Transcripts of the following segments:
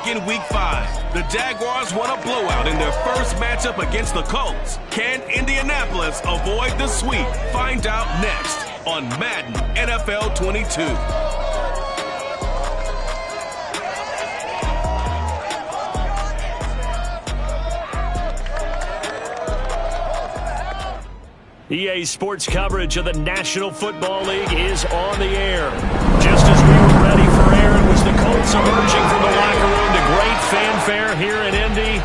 back in Week 5. The Jaguars won a blowout in their first matchup against the Colts. Can Indianapolis avoid the sweep? Find out next on Madden NFL 22. EA Sports coverage of the National Football League is on the air. Just as we were ready for air, it was the Colts emerging from the locker room to great fanfare here in Indy.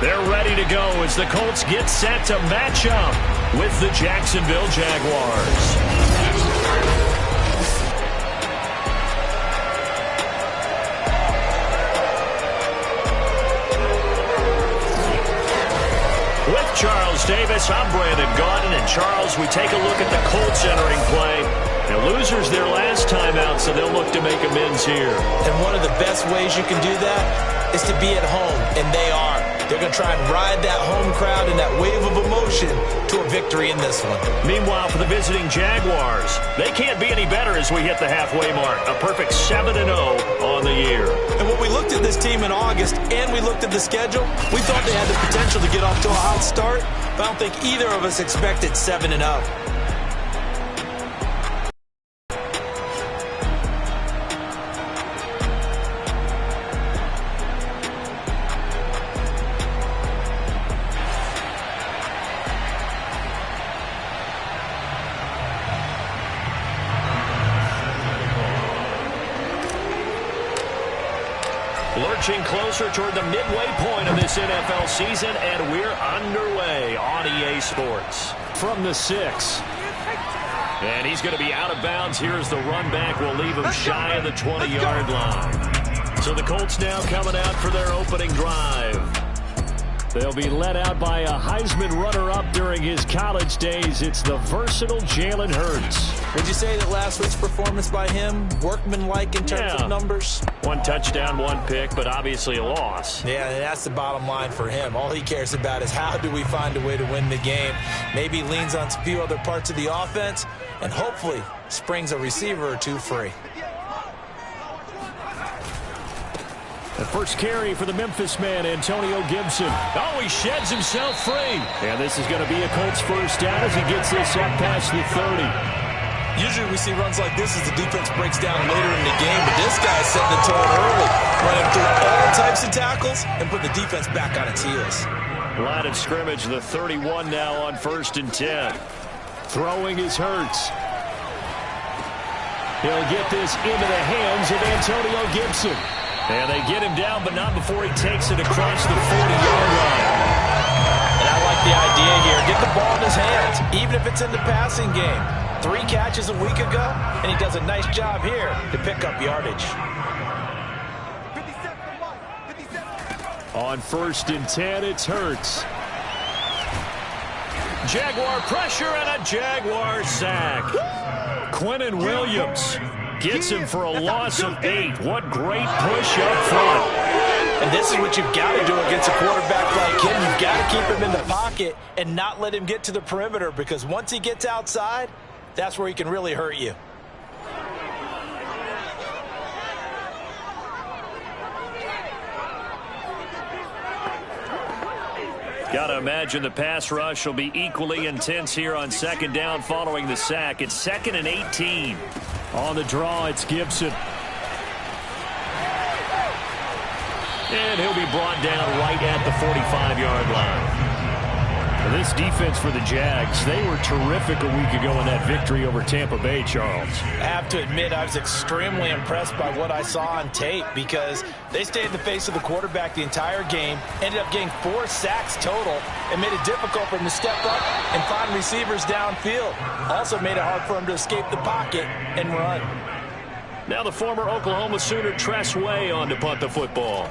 They're ready to go as the Colts get set to match up with the Jacksonville Jaguars. With Charles Davis, I'm Brandon Gaudin. And Charles, we take a look at the Colts entering play. Now, losers their last time out, so they'll look to make amends here. And one of the best ways you can do that is to be at home, and they are. They're going to try and ride that home crowd and that wave of emotion to a victory in this one. Meanwhile, for the visiting Jaguars, they can't be any better as we hit the halfway mark. A perfect 7-0 on the year. And when we looked at this team in August and we looked at the schedule, we thought they had the potential to get off to a hot start, but I don't think either of us expected 7-0. Lurching closer toward the midway point of this NFL season, and we're underway on EA Sports. From the 6. And he's going to be out of bounds. Here's the run back. Will leave him shy of the 20-yard line. So the Colts now coming out for their opening drive. They'll be led out by a Heisman runner-up during his college days. It's the versatile Jalen Hurts. Would you say that last week's performance by him, workmanlike in terms of numbers? 1 touchdown, 1 pick, but obviously a loss. Yeah, that's the bottom line for him. All he cares about is how do we find a way to win the game. Maybe he leans on a few other parts of the offense and hopefully springs a receiver or two free. The first carry for the Memphis man, Antonio Gibson. Oh, he sheds himself free. And this is going to be a Colts first down as he gets this up past the 30. Usually we see runs like this as the defense breaks down later in the game, but this guy's setting the tone early, running through all types of tackles and put the defense back on its heels. Line of scrimmage, the 31 now on 1st and 10. Throwing is Hurts. He'll get this into the hands of Antonio Gibson. And they get him down, but not before he takes it across the 40-yard line. And I like the idea here. Get the ball in his hands, even if it's in the passing game. 3 catches a week ago, and he does a nice job here to pick up yardage. On 1st and 10, it's Hurts. Jaguar pressure and a Jaguar sack. Quinnen Williams gets him for a loss of 8. What great push up front. And this is what you've got to do against a quarterback like him. You've got to keep him in the pocket and not let him get to the perimeter, because once he gets outside, that's where he can really hurt you. Got to imagine the pass rush will be equally intense here on 2nd down following the sack. It's 2nd and 18. On the draw, it's Gibson. And he'll be brought down right at the 45-yard line. This defense for the Jags, they were terrific a week ago in that victory over Tampa Bay, Charles. I have to admit, I was extremely impressed by what I saw on tape, because they stayed in the face of the quarterback the entire game, ended up getting 4 sacks total, and made it difficult for him to step up and find receivers downfield. Also made it hard for him to escape the pocket and run. Now the former Oklahoma Sooner Tress Way on to punt the football.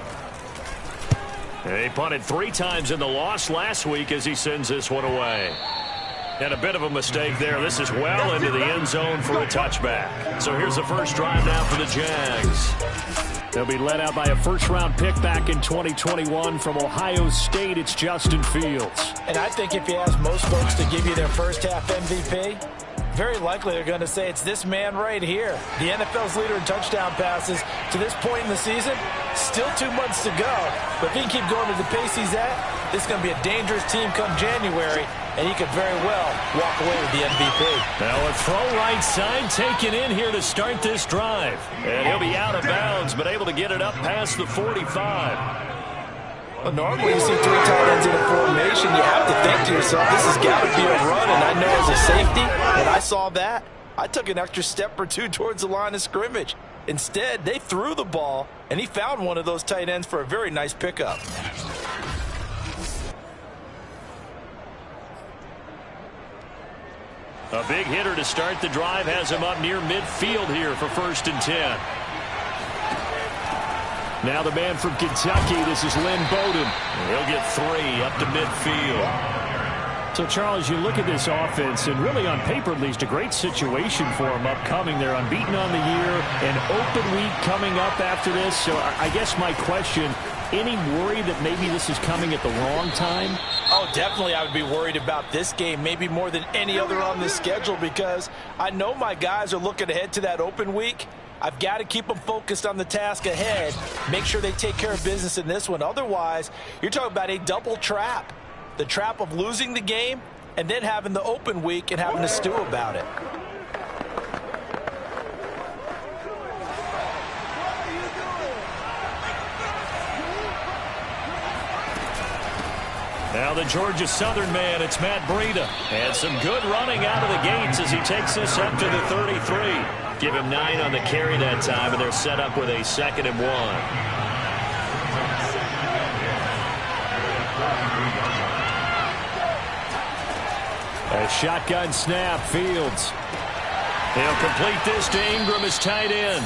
He punted 3 times in the loss last week as he sends this one away. And a bit of a mistake there. This is well into the end zone for a touchback. So here's the first drive now for the Jags. They'll be led out by a first-round pick back in 2021 from Ohio State. It's Justin Fields. And I think if you ask most folks to give you their first half MVP, Very likely they're going to say it's this man right here. The NFL's leader in touchdown passes to this point in the season. Still 2 months to go. But if he can keep going at the pace he's at, this is going to be a dangerous team come January, and he could very well walk away with the MVP. Now a throw right side taken in here to start this drive. And he'll be out of bounds, but able to get it up past the 45. Well, normally you see 3 tight ends in a formation, you have to think to yourself, this has got to be a run, and I know as a safety, when I saw that, I took an extra step or 2 towards the line of scrimmage. Instead, they threw the ball, and he found one of those tight ends for a very nice pickup. A big hitter to start the drive has him up near midfield here for 1st and 10. Now the man from Kentucky, this is Lynn Bowden. He'll get 3 up to midfield. So, Charles, you look at this offense, and really on paper at least, a great situation for them upcoming. They're unbeaten on the year, an open week coming up after this. So I guess my question, any worry that maybe this is coming at the wrong time? Oh, definitely I would be worried about this game, maybe more than any other on the schedule, because I know my guys are looking ahead to that open week. I've got to keep them focused on the task ahead, make sure they take care of business in this one. Otherwise, you're talking about a double trap. The trap of losing the game and then having the open week and having to stew about it. Now the Georgia Southern man, it's Matt Breida. And some good running out of the gates as he takes this up to the 33. Give him 9 on the carry that time, and they're set up with a 2nd and 1. A shotgun snap, Fields. He'll complete this to Ingram as tight end.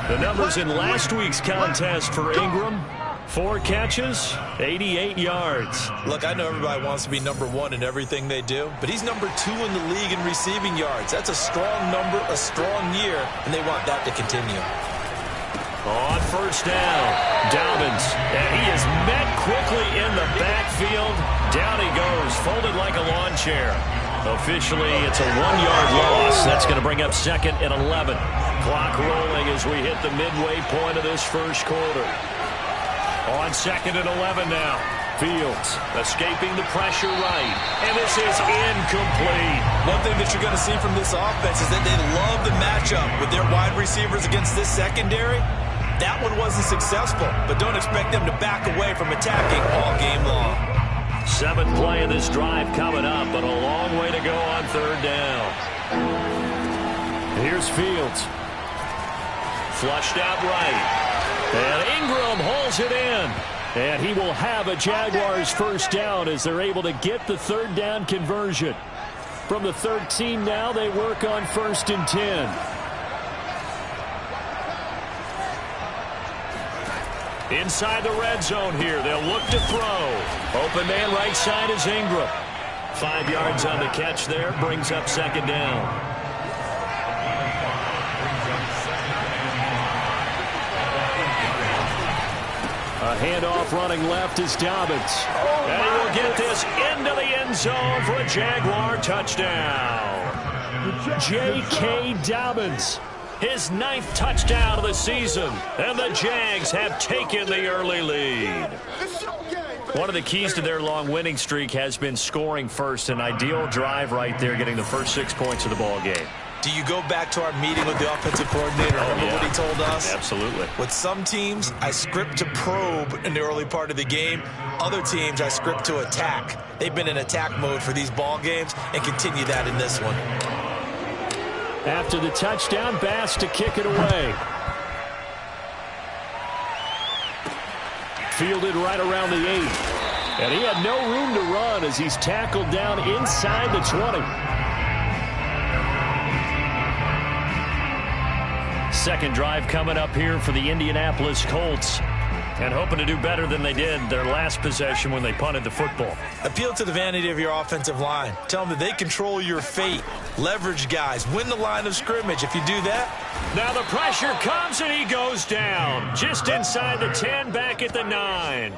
The numbers in last week's contest for Ingram: 4 catches, 88 yards. Look, I know everybody wants to be number 1 in everything they do, but he's number 2 in the league in receiving yards. That's a strong number, a strong year, and they want that to continue. On 1st down, Dobbins, and he is met quickly in the backfield. Down he goes, folded like a lawn chair. Officially, it's a 1-yard loss. That's going to bring up 2nd and 11. Clock rolling as we hit the midway point of this first quarter. On 2nd and 11 now. Fields escaping the pressure right. And this is incomplete. One thing that you're going to see from this offense is that they love the matchup with their wide receivers against this secondary. That one wasn't successful, but don't expect them to back away from attacking all game long. 7th play of this drive coming up, but a long way to go on 3rd down. Here's Fields. Flushed out right. And Ingram hauls it in. And he will have a Jaguars 1st down as they're able to get the 3rd down conversion. From the 13 now, they work on 1st and 10. Inside the red zone here, they'll look to throw. Open man right side is Ingram. 5 yards on the catch there, brings up 2nd down. A handoff running left is Dobbins. And he will get this into the end zone for a Jaguar touchdown. J.K. Dobbins, his 9th touchdown of the season. And the Jags have taken the early lead. One of the keys to their long winning streak has been scoring first. An ideal drive right there, getting the first 6 points of the ball game. Do you go back to our meeting with the offensive coordinator? Remember what he told us? Absolutely. With some teams, I script to probe in the early part of the game. Other teams, I script to attack. They've been in attack mode for these ball games and continue that in this one. After the touchdown, Bass to kick it away. Fielded right around the 8. And he had no room to run as he's tackled down inside the 20. Second drive coming up here for the Indianapolis Colts. And hoping to do better than they did their last possession when they punted the football. Appeal to the vanity of your offensive line. Tell them that they control your fate. Leverage guys. Win the line of scrimmage. If you do that. Now the pressure comes and he goes down. Just inside the 10, back at the 9.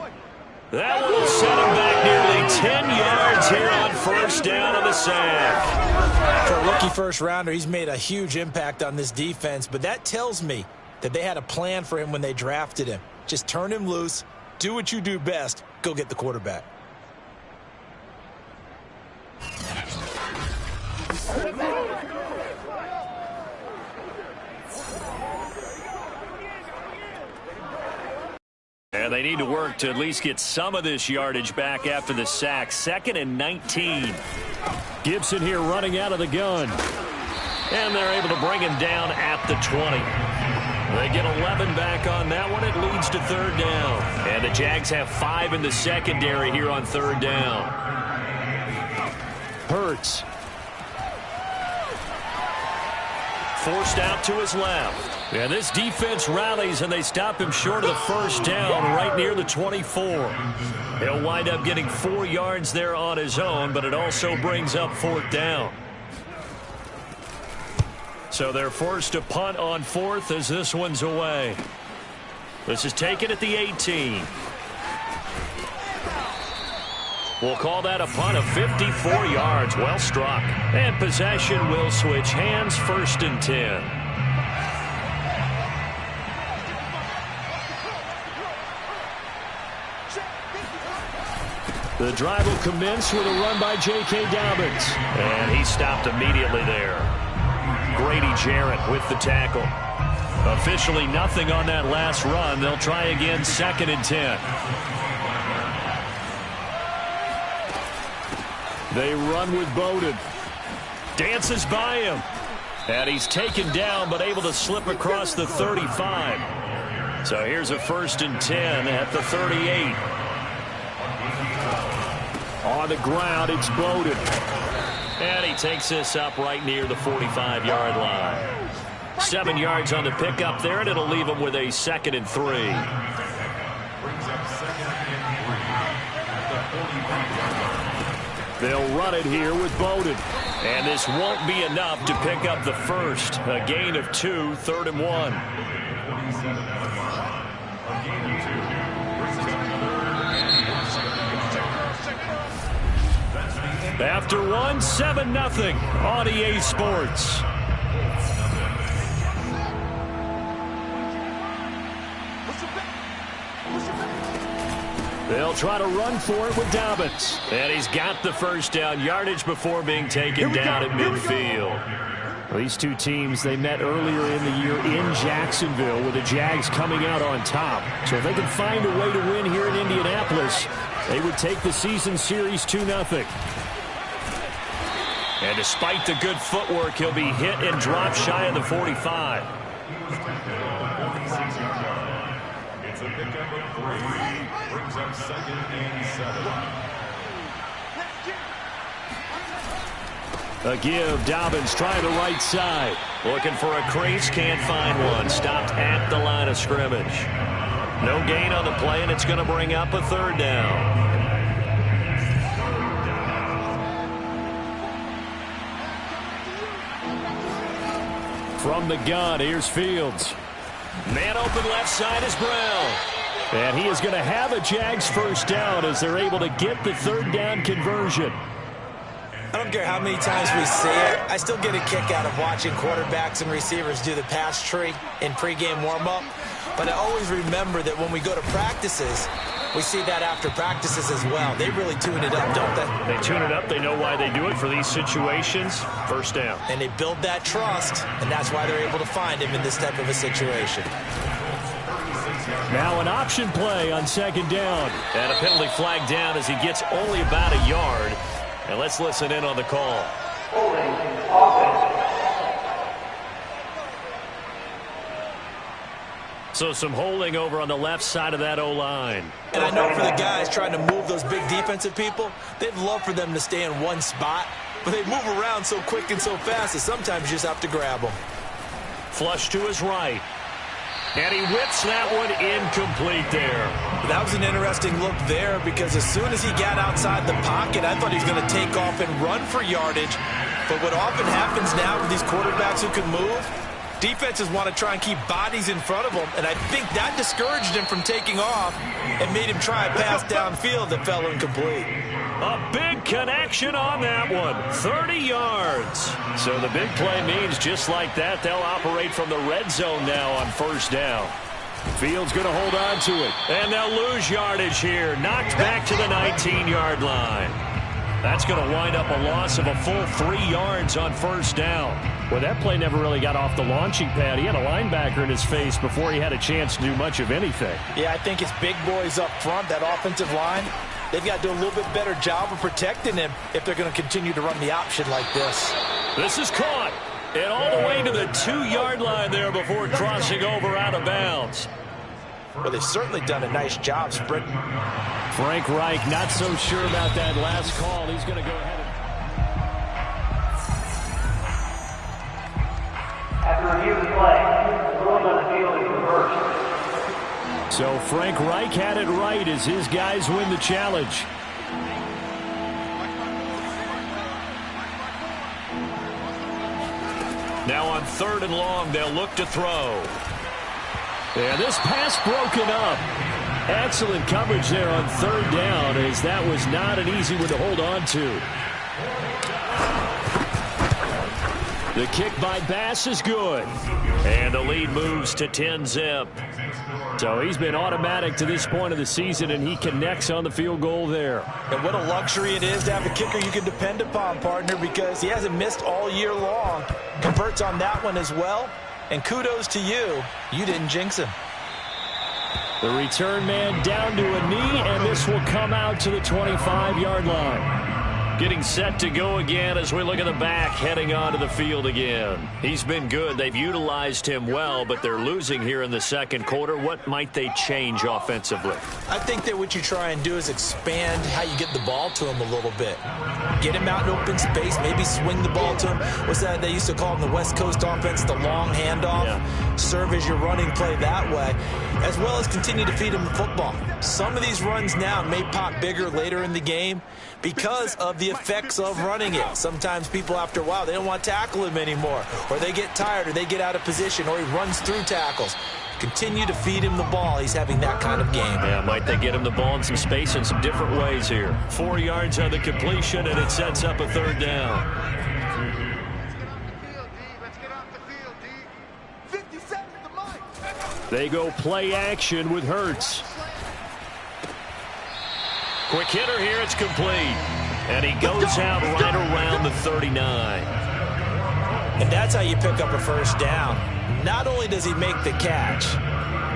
That will set him back nearly 10 yards here on first down on the sack. For a rookie first-rounder, he's made a huge impact on this defense, but that tells me that they had a plan for him when they drafted him. Just turn him loose, do what you do best, go get the quarterback. And they need to work to at least get some of this yardage back after the sack. 2nd and 19. Gibson here running out of the gun. And they're able to bring him down at the 20. They get 11 back on that one. It leads to 3rd down. And the Jags have 5 in the secondary here on 3rd down. Hurts. Forced out to his left. And this defense rallies, and they stop him short of the first down right near the 24. He'll wind up getting 4 yards there on his own, but it also brings up 4th down. So they're forced to punt on 4th as this one's away. This is taken at the 18. We'll call that a punt of 54 yards. Well struck. And possession will switch hands. 1st and 10. The drive will commence with a run by J.K. Dobbins. And he stopped immediately there. Grady Jarrett with the tackle. Officially nothing on that last run. They'll try again. 2nd and 10. They run with Bowden. Dances by him. And he's taken down but able to slip across the 35. So here's a 1st and 10 at the 38. On the ground, it's Bowden. And he takes this up right near the 45-yard line. 7 yards on the pickup there, and it'll leave him with a 2nd and 3. They'll run it here with Bowden. And this won't be enough to pick up the first. A gain of 2, 3rd and 1. After 1, 7-0 on EA Sports. They'll try to run for it with Dobbins. And he's got the first down. Yardage before being taken down at midfield. These two teams, they met earlier in the year in Jacksonville with the Jags coming out on top. So if they can find a way to win here in Indianapolis, they would take the season series 2-0. And despite the good footwork, he'll be hit and dropped shy of the 45. It's a pickup of 3. Brings up 2nd and 7. A give. Dobbins trying the right side. Looking for a crease. Can't find one. Stopped at the line of scrimmage. No gain on the play, and it's going to bring up a 3rd down. From the gun, here's Fields. Man open left side is Brown. And he is going to have a Jags first down as they're able to get the 3rd down conversion. I don't care how many times we see it. I still get a kick out of watching quarterbacks and receivers do the pass tree in pregame warm-up. But I always remember that when we go to practices, we see that after practices as well. They really tune it up, don't they? They tune it up. They know why they do it for these situations. First down. And they build that trust, and that's why they're able to find him in this type of a situation. Now an option play on 2nd down. And a penalty flag down as he gets only about a yard. And let's listen in on the call. So some holding over on the left side of that O-line. And I know for the guys trying to move those big defensive people, they'd love for them to stay in one spot. But they move around so quick and so fast that sometimes you just have to grab them. Flush to his right. And he whips that one incomplete there. That was an interesting look there because as soon as he got outside the pocket, I thought he was going to take off and run for yardage. But what often happens now with these quarterbacks who can move, Defenses want to try and keep bodies in front of them, and I think that discouraged him from taking off and made him try a pass downfield that fell incomplete. A big connection on that one. 30 yards. So the big play means just like that, they'll operate from the red zone now on first down. Fields going to hold on to it. And they'll lose yardage here. Knocked back to the 19-yard line. That's going to wind up a loss of a full 3 yards on first down. Well, that play never really got off the launching pad. He had a linebacker in his face before he had a chance to do much of anything. Yeah, I think it's big boys up front, that offensive line. They've got to do a little bit better job of protecting him if they're going to continue to run the option like this. This is caught. And all the way to the 2-yard line there before crossing over out of bounds. Well, they've certainly done a nice job sprinting. Frank Reich not so sure about that last call. He's going to go ahead and... After review of the play, the rules on the field is reversed. So Frank Reich had it right as his guys win the challenge. Now on 3rd and long, they'll look to throw. Yeah, this pass broken up. Excellent coverage there on 3rd down, as that was not an easy one to hold on to. The kick by Bass is good. And the lead moves to 10-zip. So he's been automatic to this point of the season, and he connects on the field goal there. And what a luxury it is to have a kicker you can depend upon, partner, because he hasn't missed all year long. Converts on that one as well. And kudos to you. You didn't jinx him. The return man down to a knee, and this will come out to the 25-yard line. Getting set to go again as we look at the back, heading onto the field again. He's been good. They've utilized him well, but they're losing here in the second quarter. What might they change offensively? I think that what you try and do is expand how you get the ball to him a little bit. Get him out in open space, maybe swing the ball to him. What's that they used to call in the West Coast offense, the long handoff? Yeah. Serve as your running play that way, as well as continue to feed him the football. Some of these runs now may pop bigger later in the game because of the effects of running it. Sometimes people, after a while, they don't want to tackle him anymore, or they get tired, or they get out of position, or he runs through tackles. Continue to feed him the ball. He's having that kind of game. Yeah, might they get him the ball in some space in some different ways here. 4 yards on the completion, and it sets up a 3rd down. They go play action with Hurts. Quick hitter here, it's complete. And he goes out right around the 39. And that's how you pick up a first down. Not only does he make the catch,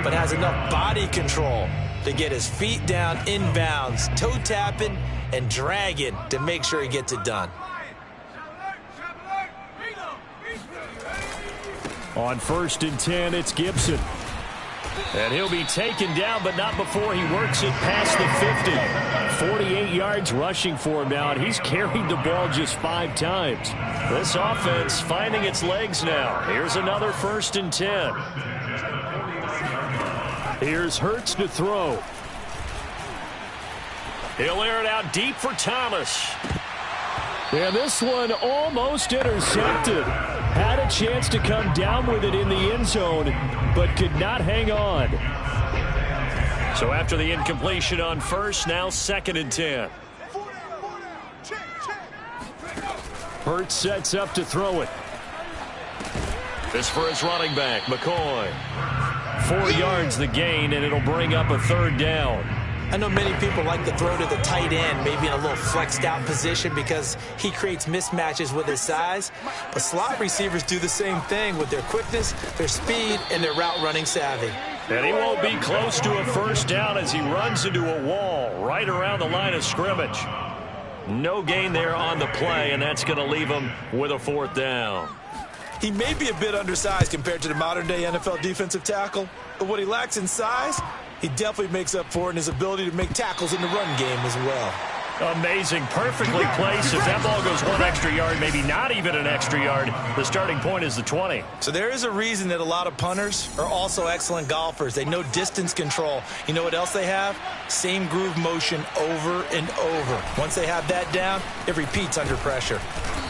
but has enough body control to get his feet down inbounds, toe tapping and dragging to make sure he gets it done. On 1st and 10, it's Gibson. And he'll be taken down, but not before he works it past the 50. 48 yards rushing for him now, and he's carried the ball just 5 times. This offense finding its legs now. Here's another 1st and 10. Here's Hurts to throw. He'll air it out deep for Thomas. And this one almost intercepted. Had a chance to come down with it in the end zone, but could not hang on. So after the incompletion on 1st, now 2nd and 10. Hurts sets up to throw it. This for his running back, McCoy. 4 yards the gain, and it'll bring up a 3rd down. I know many people like to throw to the tight end, maybe in a little flexed out position because he creates mismatches with his size. But slot receivers do the same thing with their quickness, their speed, and their route running savvy. And he won't be close to a first down as he runs into a wall right around the line of scrimmage. No gain there on the play, and that's going to leave him with a 4th down. He may be a bit undersized compared to the modern-day NFL defensive tackle, but what he lacks in size, he definitely makes up for it in his ability to make tackles in the run game as well. Amazing. Perfectly placed. If that ball goes 1 extra yard, maybe not even an extra yard, the starting point is the 20. So there is a reason that a lot of punters are also excellent golfers. They know distance control. You know what else they have? Same groove motion over and over. Once they have that down, it repeats under pressure.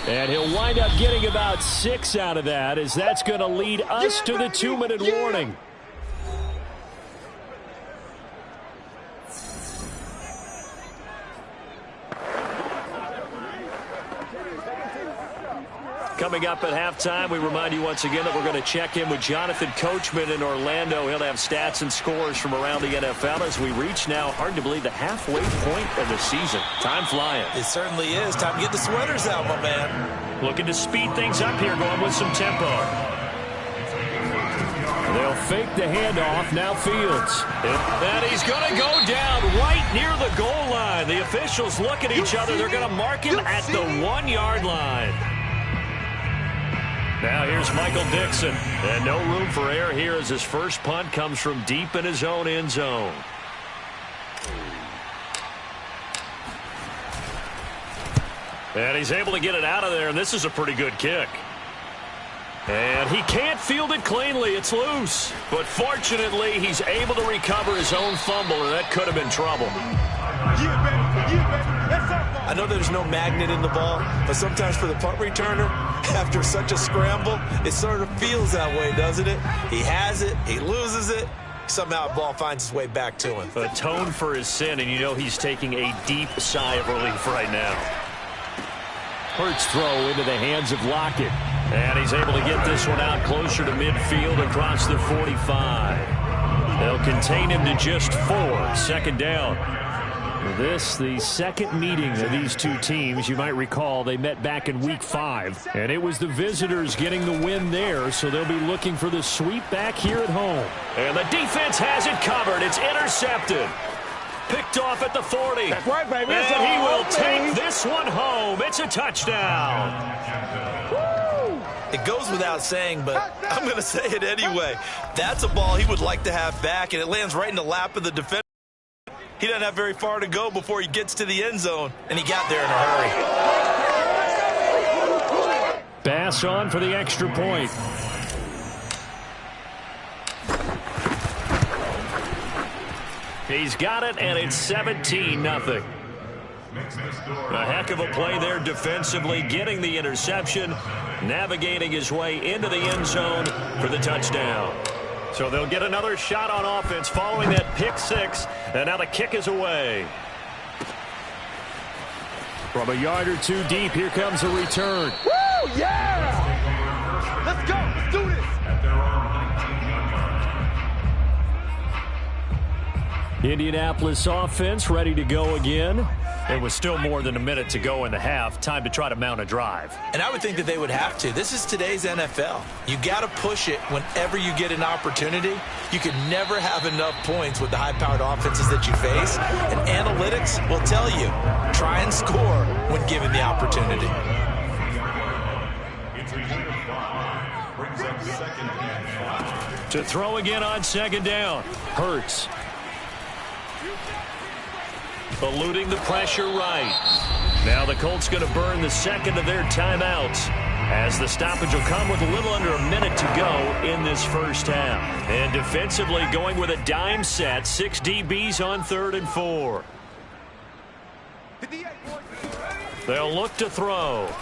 And he'll wind up getting about 6 out of that, as that's going to lead us to the 2-minute warning. Coming up at halftime, we remind you once again that we're going to check in with Jonathan Coachman in Orlando. He'll have stats and scores from around the NFL as we reach now, hard to believe, the halfway point of the season. Time flying. It certainly is. Time to get the sweaters out, my man. Looking to speed things up here, going with some tempo. They'll fake the handoff. Now Fields. And he's going to go down right near the goal line. The officials look at each other. They're going to mark him at the 1-yard line. Now here's Michael Dixon. And no room for error here as his first punt comes from deep in his own end zone. And he's able to get it out of there, and this is a pretty good kick. And he can't field it cleanly. It's loose. But fortunately, he's able to recover his own fumble, or that could have been trouble. I know there's no magnet in the ball, but sometimes for the punt returner, after such a scramble, it sort of feels that way, doesn't it? He has it, he loses it, somehow the ball finds its way back to him. Atone for his sin, and you know he's taking a deep sigh of relief right now. Hurts throw into the hands of Lockett. And he's able to get this one out closer to midfield across the 45. They'll contain him to just 4. Second down. This, the second meeting of these two teams. You might recall they met back in Week 5. And it was the visitors getting the win there, so they'll be looking for the sweep back here at home. And the defense has it covered. It's intercepted. Picked off at the 40. That's right, baby. And he will take this one home. It's a touchdown. It goes without saying, but I'm going to say it anyway. That's a ball he would like to have back, and it lands right in the lap of the defender. He doesn't have very far to go before he gets to the end zone, and he got there in a hurry. Pass on for the extra point. He's got it, and it's 17-0. A heck of a play there defensively, getting the interception, navigating his way into the end zone for the touchdown. So they'll get another shot on offense following that pick 6, and now the kick is away. From a yard or two deep, here comes a return. Woo, yeah! Let's go, let's do this! Indianapolis offense ready to go again. There was still more than a minute to go in the half. Time to try to mount a drive. And I would think that they would have to. This is today's NFL. You got to push it whenever you get an opportunity. You can never have enough points with the high-powered offenses that you face. And analytics will tell you, try and score when given the opportunity. To throw again on second down. Hurts. Eluding the pressure right. Now the Colts going to burn the second of their timeouts, as the stoppage will come with a little under a minute to go in this first half. And defensively going with a dime set. 6 DBs on 3rd and 4. They'll look to throw.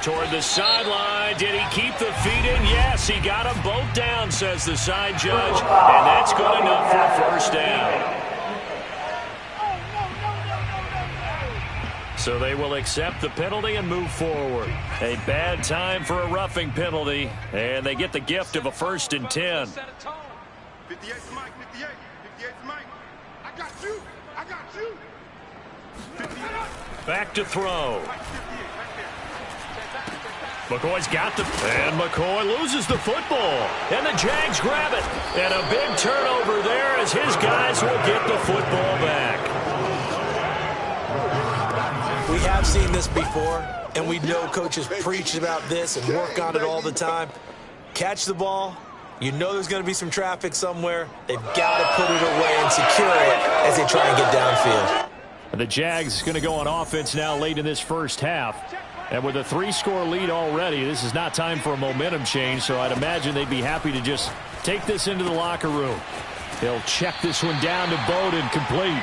Toward the sideline. Did he keep the feet in? Yes, he got them both down, says the side judge. And that's good enough for a first down. So they will accept the penalty and move forward. A bad time for a roughing penalty. And they get the gift of a 1st and 10. 58's Mike, 58. 58's Mike. I got you. I got you. Back to throw. McCoy's got the... And McCoy loses the football. And the Jags grab it. And a big turnover there as his guys will get the football back. We have seen this before, and we know coaches preach about this and work on it all the time. Catch the ball. You know there's going to be some traffic somewhere. They've got to put it away and secure it as they try and get downfield. The Jags going to go on offense now late in this first half. And with a 3-score lead already, this is not time for a momentum change, so I'd imagine they'd be happy to just take this into the locker room. They'll check this one down to Bowden, complete.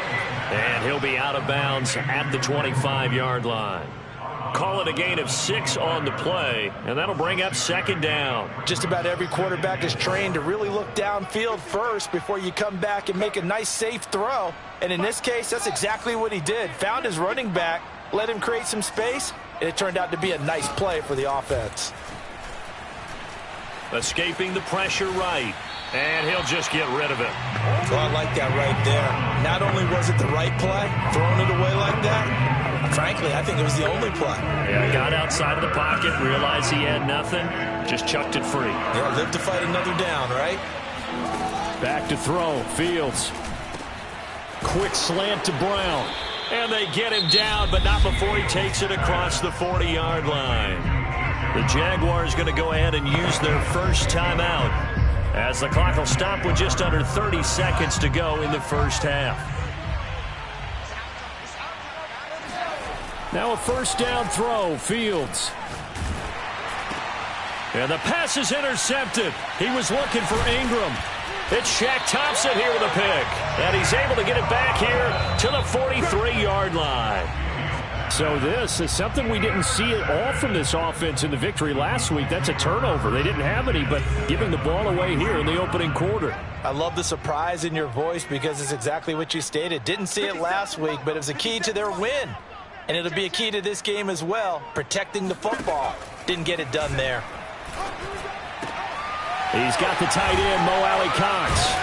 And he'll be out of bounds at the 25-yard line. Call it a gain of 6 on the play, and that'll bring up second down. Just about every quarterback is trained to really look downfield first before you come back and make a nice, safe throw. And in this case, that's exactly what he did. Found his running back, let him create some space, and it turned out to be a nice play for the offense. Escaping the pressure right, and he'll just get rid of it. Well, I like that right there. Not only was it the right play, throwing it away like that, frankly, I think it was the only play. Yeah, got outside of the pocket, realized he had nothing, just chucked it free. Yeah, live to fight another down, right? Back to throw, Fields. Quick slant to Brown. And they get him down, but not before he takes it across the 40-yard line. The Jaguars going to go ahead and use their first timeout, as the clock will stop with just under 30 seconds to go in the first half. Now a first down throw, Fields. And the pass is intercepted. He was looking for Ingram. It's Shaq Thompson here with a pick. And he's able to get it back here to the 43-yard line. So this is something we didn't see at all from this offense in the victory last week. That's a turnover. They didn't have any, but giving the ball away here in the opening quarter. I love the surprise in your voice because it's exactly what you stated. Didn't see it last week, but it was a key to their win. And it'll be a key to this game as well, protecting the football. Didn't get it done there. He's got the tight end, Mo Alley-Cox.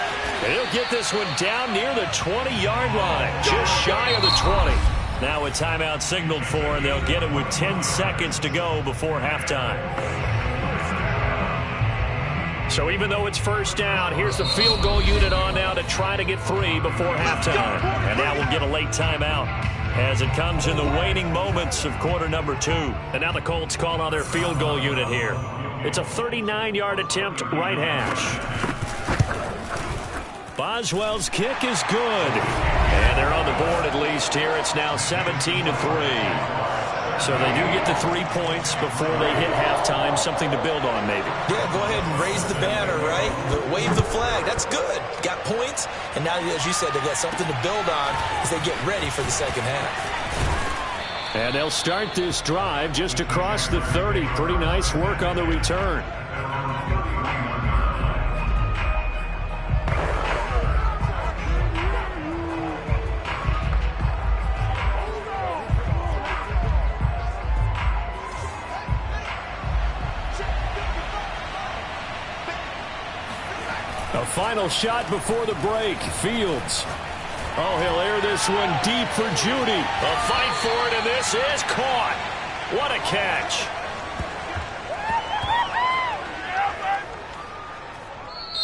He'll get this one down near the 20-yard line, just shy of the 20. Now a timeout signaled for, and they'll get it with 10 seconds to go before halftime. So even though it's first down, here's the field goal unit on now to try to get 3 before halftime. And now we'll get a late timeout as it comes in the waning moments of quarter number 2. And now the Colts call on their field goal unit here. It's a 39-yard attempt, right hash. Boswell's kick is good. And they're on the board at least here. It's now 17-3. So they do get the 3 points before they hit halftime. Something to build on, maybe. Yeah, go ahead and raise the banner, right? Wave the flag. That's good. Got points. And now, as you said, they got something to build on as they get ready for the second half. And they'll start this drive just across the 30. Pretty nice work on the return. A final shot before the break. Fields. Oh, he'll air this one deep for Judy. A fight for it, and this is caught. What a catch.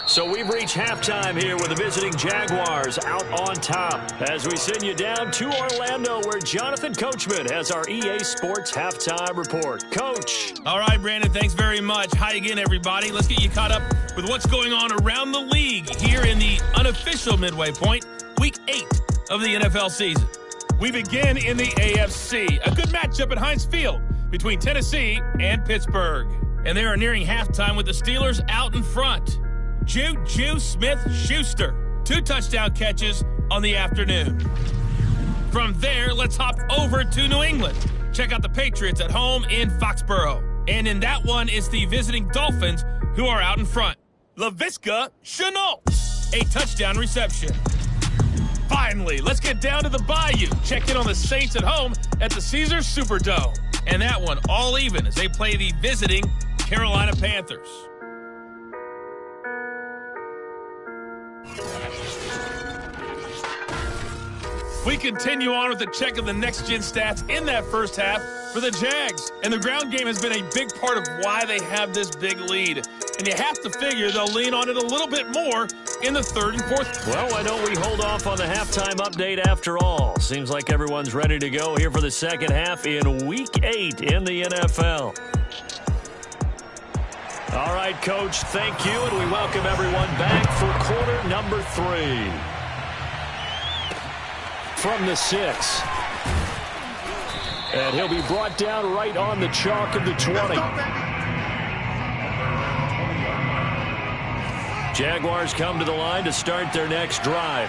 So we've reached halftime here with the visiting Jaguars out on top as we send you down to Orlando where Jonathan Coachman has our EA Sports halftime report. Coach. All right, Brandon, thanks very much. Hi again, everybody. Let's get you caught up with what's going on around the league here in the unofficial midway point, Week 8 of the NFL season. We begin in the AFC, a good matchup at Heinz Field between Tennessee and Pittsburgh. And they are nearing halftime with the Steelers out in front. Juju Smith-Schuster, 2 touchdown catches on the afternoon. From there, let's hop over to New England. Check out the Patriots at home in Foxborough. And in that one, it's the visiting Dolphins who are out in front. Laviska Shenault, a touchdown reception. Finally, let's get down to the Bayou. Check in on the Saints at home at the Caesars Superdome. And that one all even as they play the visiting Carolina Panthers. We continue on with a check of the next-gen stats in that first half for the Jags. And the ground game has been a big part of why they have this big lead. And you have to figure they'll lean on it a little bit more in the third and fourth. Well, why don't we hold off on the halftime update after all? Seems like everyone's ready to go here for the second half in Week 8 in the NFL. All right, Coach, thank you, and we welcome everyone back for quarter number 3. From the 6. And he'll be brought down right on the chalk of the 20. Jaguars come to the line to start their next drive.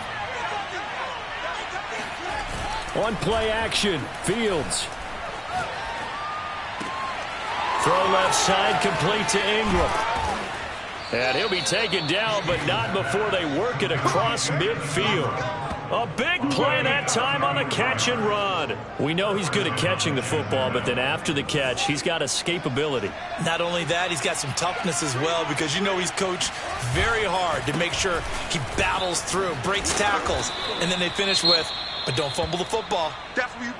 On play action, Fields. Throw left side, complete to Ingram. And he'll be taken down, but not before they work it across midfield. A big play that time on the catch and run. We know he's good at catching the football, but then after the catch, he's got escapability. Not only that, he's got some toughness as well, because you know he's coached very hard to make sure he battles through, breaks tackles, and then they finish with, but don't fumble the football.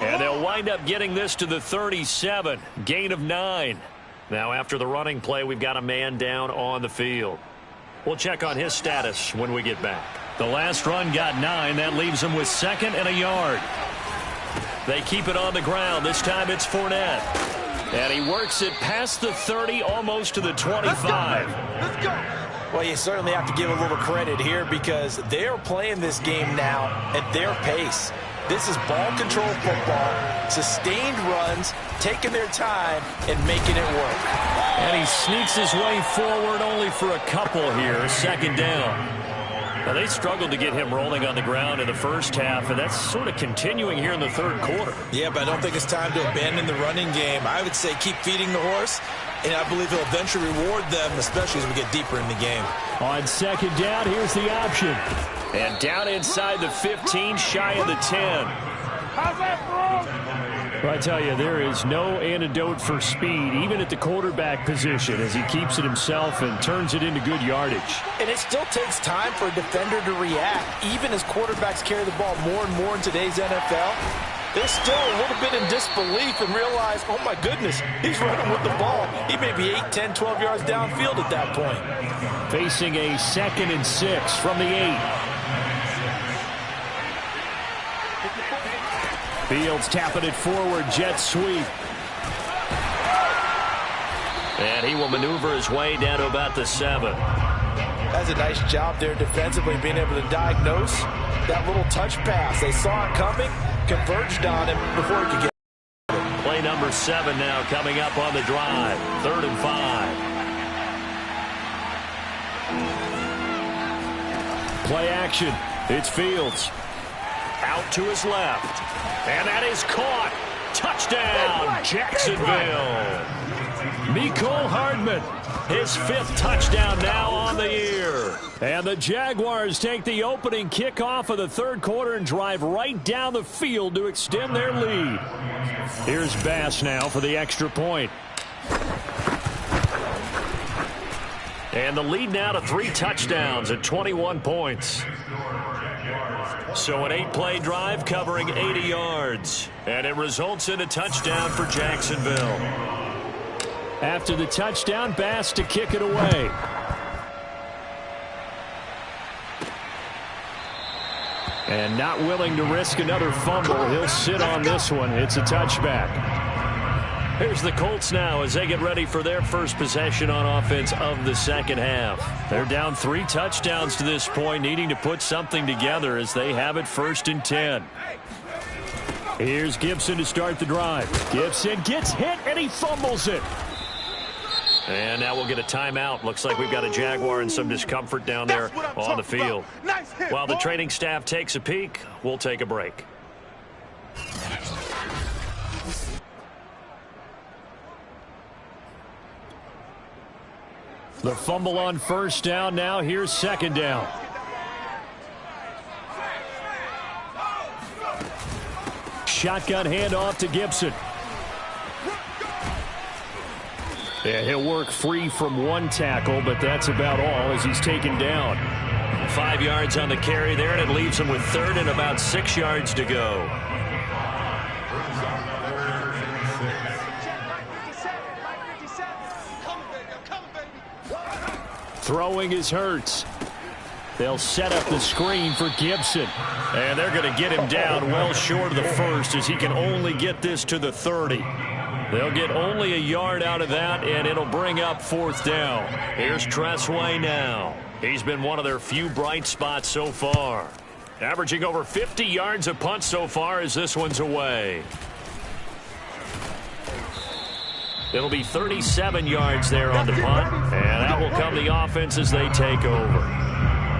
And they'll wind up getting this to the 37, gain of 9. Now after the running play, we've got a man down on the field. We'll check on his status when we get back. The last run got 9. That leaves him with 2nd and a yard. They keep it on the ground. This time it's Fournette. And he works it past the 30, almost to the 25. Let's go. Well, you certainly have to give a little credit here because they are playing this game now at their pace. This is ball control football, sustained runs, taking their time and making it work. And he sneaks his way forward only for a couple here. 2nd down. Now, they struggled to get him rolling on the ground in the first half, and that's sort of continuing here in the 3rd quarter. Yeah, but I don't think it's time to abandon the running game. I would say keep feeding the horse, and I believe he'll eventually reward them, especially as we get deeper in the game. On 2nd down, here's the option. And down inside the 15, shy of the 10. How's that, bro? Well, I tell you, there is no antidote for speed, even at the quarterback position, as he keeps it himself and turns it into good yardage. And it still takes time for a defender to react, even as quarterbacks carry the ball more and more in today's NFL. They're still a little bit in disbelief and realize, oh my goodness, he's running with the ball. He may be 8, 10, 12 yards downfield at that point. Facing a 2nd and 6 from the 8. Fields tapping it forward, jet sweep. And he will maneuver his way down to about the 7. That's a nice job there defensively, being able to diagnose that little touch pass. They saw it coming, converged on him before he could get it. Play number 7 now coming up on the drive. 3rd and 5. Play action. It's Fields. Out to his left. And that is caught. Touchdown, Jacksonville. Mecole Hardman, his 5th touchdown now on the year. And the Jaguars take the opening kickoff of the 3rd quarter and drive right down the field to extend their lead. Here's Bass now for the extra point. And the lead now to 3 touchdowns at 21 points. So an 8-play drive covering 80 yards. And it results in a touchdown for Jacksonville. After the touchdown, Bass to kick it away. And not willing to risk another fumble. He'll sit on this one. It's a touchback. Here's the Colts now as they get ready for their first possession on offense of the 2nd half. They're down 3 touchdowns to this point, needing to put something together as they have it 1st and 10. Here's Gibson to start the drive. Gibson gets hit and he fumbles it. And now we'll get a timeout. Looks like we've got a Jaguar in some discomfort down there on the field. While the training staff takes a peek, we'll take a break. The fumble on 1st down. Now here's 2nd down. Shotgun handoff to Gibson. Yeah, he'll work free from 1 tackle, but that's about all as he's taken down. 5 yards on the carry there, and it leaves him with 3rd and about 6 yards to go. Throwing is Hurts. They'll set up the screen for Gibson. And they're going to get him down well short of the 1st as he can only get this to the 30. They'll get only a yard out of that, and it'll bring up 4th down. Here's Tressway now. He's been one of their few bright spots so far. Averaging over 50 yards a punt so far as this one's away. It'll be 37 yards there on the punt, and that will come the offense as they take over.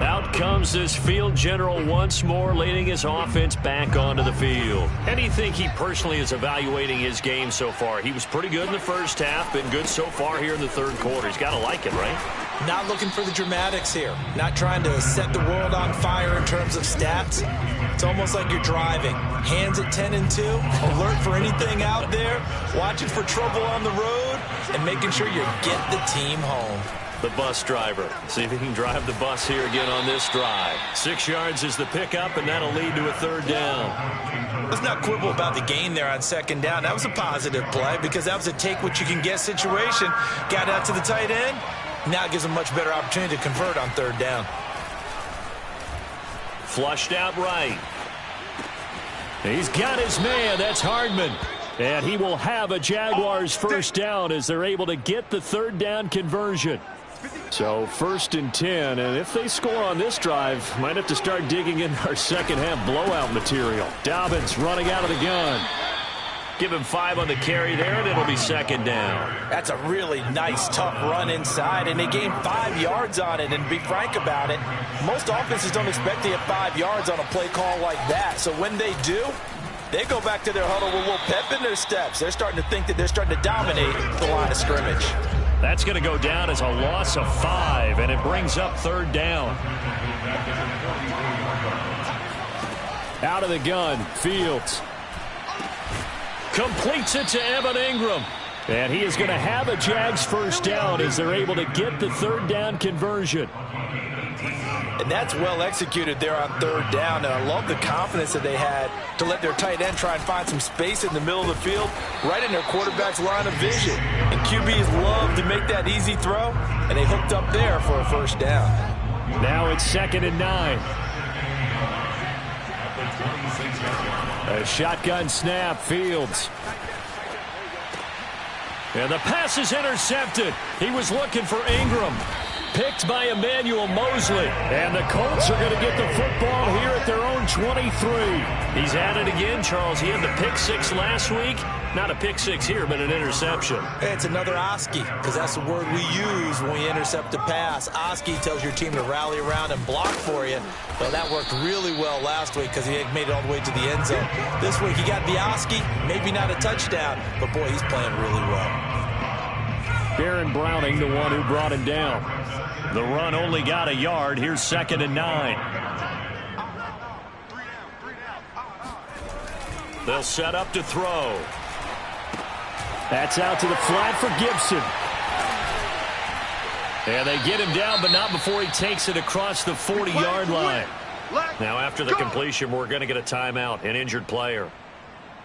Out comes this field general once more, leading his offense back onto the field. And do you think he personally is evaluating his game so far? He was pretty good in the first half, been good so far here in the third quarter. He's got to like it, right? Not looking for the dramatics here. Not trying to set the world on fire in terms of stats. It's almost like you're driving. Hands at 10 and 2, alert for anything out there, watching for trouble on the road, and making sure you get the team home. The bus driver. See if he can drive the bus here again on this drive. 6 yards is the pickup, and that'll lead to a third down. Let's not quibble about the gain there on second down. That was a positive play because that was a take-what-you-can-get situation. Got out to the tight end. Now it gives him a much better opportunity to convert on third down. Flushed out right. He's got his man. That's Hardman. And he will have a Jaguars first down as they're able to get the third down conversion. So 1st and 10, and if they score on this drive, might have to start digging in our second half blowout material. Dobbins running out of the gun. Give him 5 on the carry there, and it'll be second down. That's a really nice, tough run inside, and they gained 5 yards on it. And to be frank about it, most offenses don't expect to get 5 yards on a play call like that. So when they do, they go back to their huddle with a little pep in their steps. They're starting to think that they're starting to dominate the line of scrimmage. That's going to go down as a loss of 5, and it brings up third down. Out of the gun, Fields. Completes it to Evan Ingram. And he is going to have a Jags first down as they're able to get the third down conversion. And that's well executed there on third down. And I love the confidence that they had to let their tight end try and find some space in the middle of the field, right in their quarterback's line of vision. And QBs love to make that easy throw, and they hooked up there for a first down. Now it's 2nd and 9. A shotgun snap, Fields. And the pass is intercepted. He was looking for Ingram. Picked by Emmanuel Mosley. And the Colts are going to get the football here at their own 23. He's at it again, Charles. He had the pick 6 last week. Not a pick 6 here, but an interception. It's another Oski, because that's the word we use when we intercept a pass. Oski tells your team to rally around and block for you. Well, that worked really well last week because he had made it all the way to the end zone. This week he got the Oski, maybe not a touchdown, but boy, he's playing really well. Baron Browning, the one who brought him down. The run only got a yard. Here's 2nd and 9. They'll set up to throw. That's out to the flat for Gibson. And they get him down, but not before he takes it across the 40-yard line. Now after the completion, we're going to get a timeout, an injured player.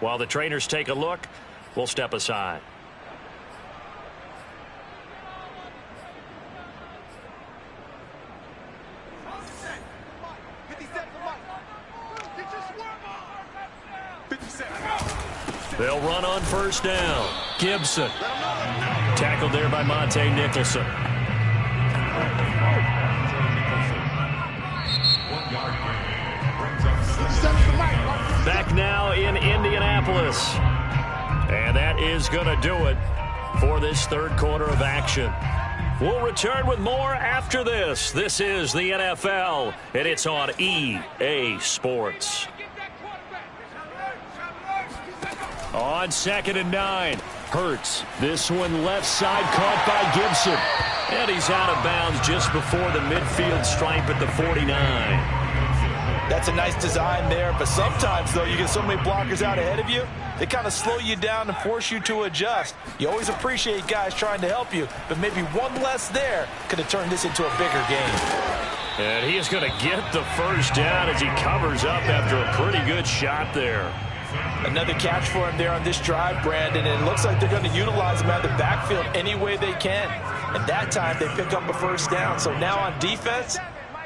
While the trainers take a look, we'll step aside. They'll run on first down. Gibson. Tackled there by Monte Nicholson. Back now in Indianapolis. And that is going to do it for this third quarter of action. We'll return with more after this. This is the NFL, and it's on EA Sports. On 2nd and 9, Hurts. This one left side caught by Gibson. And he's out of bounds just before the midfield stripe at the 49. That's a nice design there, but sometimes, though, you get so many blockers out ahead of you, they kind of slow you down and force you to adjust. You always appreciate guys trying to help you, but maybe one less there could have turned this into a bigger game. And he is going to get the first down as he covers up after a pretty good shot there. Another catch for him there on this drive, Brandon, and it looks like they're going to utilize him out of the backfield any way they can. And that time they pick up a first down. So now on defense,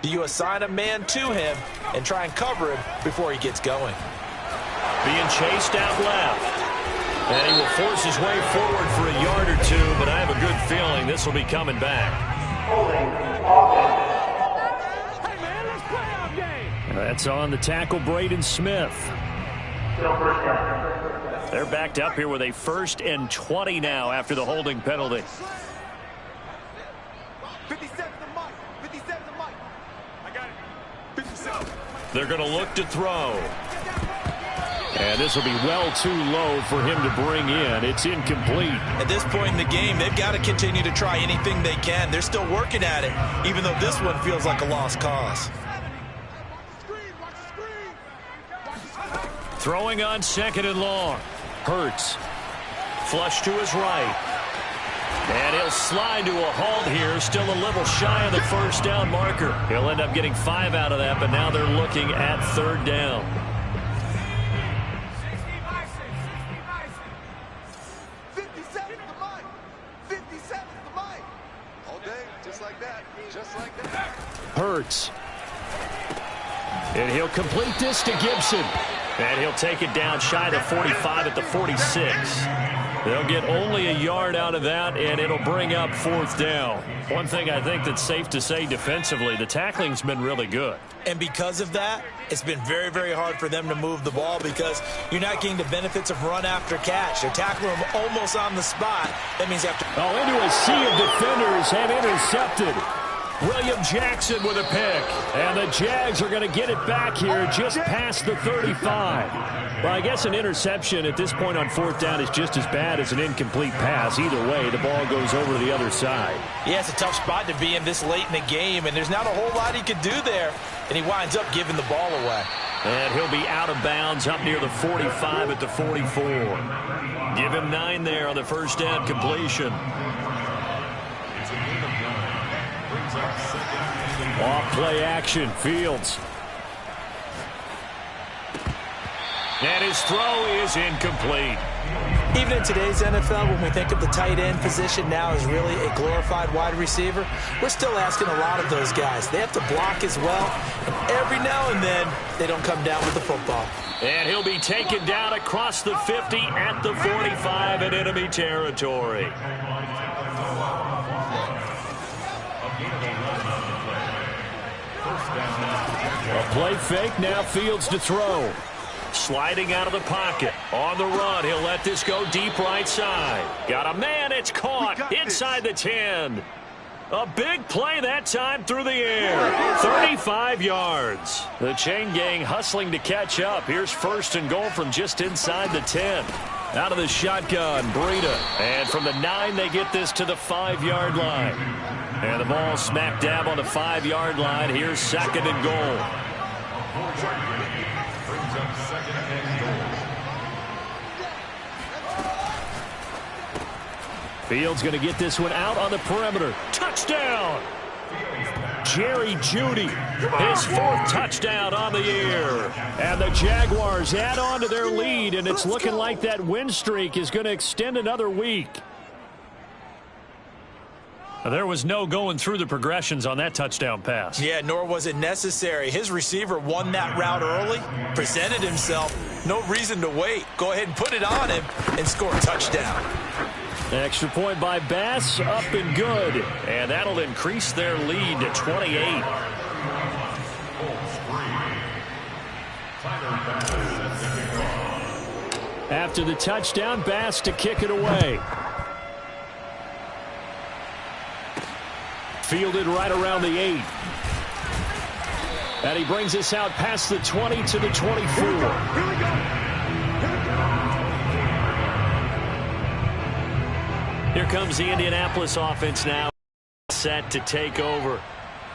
do you assign a man to him and try and cover him before he gets going? Being chased out left. And he will force his way forward for a yard or two, but I have a good feeling this will be coming back. That's on the tackle, Braden Smith. They're backed up here with a 1st and 20 now after the holding penalty. 57 to Mike. 57 to Mike. I got They're going to look to throw. And this will be well too low for him to bring in. It's incomplete. At this point in the game, they've got to continue to try anything they can. They're still working at it, even though this one feels like a lost cause. Throwing on 2nd and long. Hurts. Flush to his right. And he'll slide to a halt here. Still a little shy of the first down marker. He'll end up getting 5 out of that, but now they're looking at 3rd down. 57 to Mike. 57 to Mike. All day, just like that. Just like that. Hurts. And he'll complete this to Gibson. And he'll take it down shy of the 45 at the 46. They'll get only a yard out of that, and it'll bring up 4th down. One thing I think that's safe to say defensively, the tackling's been really good. And because of that, it's been very, very hard for them to move the ball because you're not getting the benefits of run after catch. They're tackling them almost on the spot. That means after... Oh, into a sea of defenders have intercepted. William Jackson with a pick. And the Jags are going to get it back here just past the 35. Well, I guess an interception at this point on 4th down is just as bad as an incomplete pass. Either way, the ball goes over to the other side. Yeah, it's a tough spot to be in this late in the game, and there's not a whole lot he could do there, and he winds up giving the ball away. And he'll be out of bounds up near the 45 at the 44. Give him 9 there on the first down completion. Off play action, Fields. And his throw is incomplete. Even in today's NFL, when we think of the tight end position now as really a glorified wide receiver, we're still asking a lot of those guys. They have to block as well, and every now and then, they don't come down with the football. And he'll be taken down across the 50 at the 45 in enemy territory. A play fake, now Fields to throw. Sliding out of the pocket. On the run, he'll let this go deep right side. Got a man, it's caught inside the 10. A big play that time through the air. 35 yards. The chain gang hustling to catch up. Here's 1st and goal from just inside the 10. Out of the shotgun, Breida. And from the 9, they get this to the 5-yard line. And the ball smack dab on the 5-yard line. Here's 2nd and goal. Fields going to get this one out on the perimeter. Touchdown! Jerry Jeudy, his 4th touchdown on the year. And the Jaguars add on to their lead, and it's looking like that win streak is going to extend another week. There was no going through the progressions on that touchdown pass. Yeah, nor was it necessary. His receiver won that route early, presented himself. No reason to wait. Go ahead and put it on him and score a touchdown. Extra point by Bass, up and good. And that'll increase their lead to 28. After the touchdown, Bass to kick it away. Fielded right around the 8. And he brings us out past the 20 to the 24. Here comes the Indianapolis offense now, set to take over.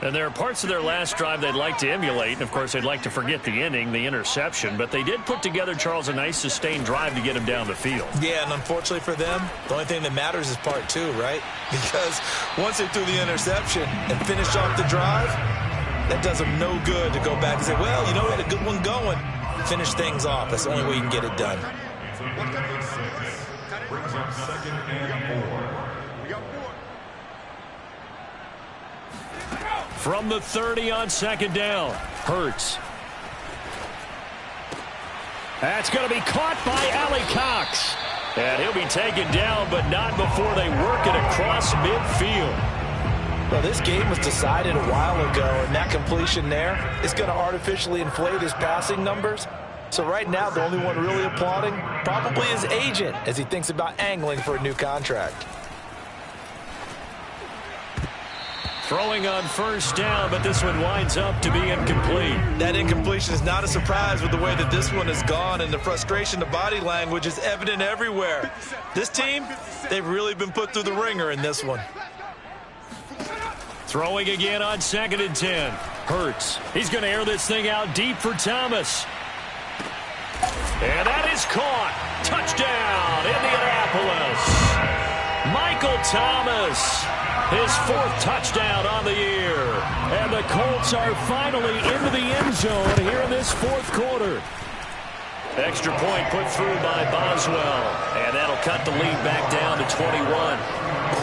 And there are parts of their last drive they'd like to emulate. And, of course, they'd like to forget the inning, the interception. But they did put together, Charles, a nice sustained drive to get him down the field. Yeah, and unfortunately for them, the only thing that matters is part 2, right? Because once they threw the interception and finished off the drive, that does them no good to go back and say, well, you know, we had a good one going. Finish things off. That's the only way you can get it done. Brings up 2nd and 4. From the 30 on 2nd down. Hurts. That's going to be caught by Alley Cox. And he'll be taken down, but not before they work it across midfield. Well, this game was decided a while ago, and that completion there is going to artificially inflate his passing numbers. So right now, the only one really applauding probably his agent as he thinks about angling for a new contract. Throwing on first down, but this one winds up to be incomplete. That incompletion is not a surprise with the way that this one has gone, and the frustration, the body language is evident everywhere. This team, they've really been put through the ringer in this one. Throwing again on 2nd and 10. Hurts. He's going to air this thing out deep for Thomas. And that is caught. Touchdown, Indianapolis. Michael Thomas, his 4th touchdown on the year. And the Colts are finally into the end zone here in this 4th quarter. Extra point put through by Boswell. And that'll cut the lead back down to 21.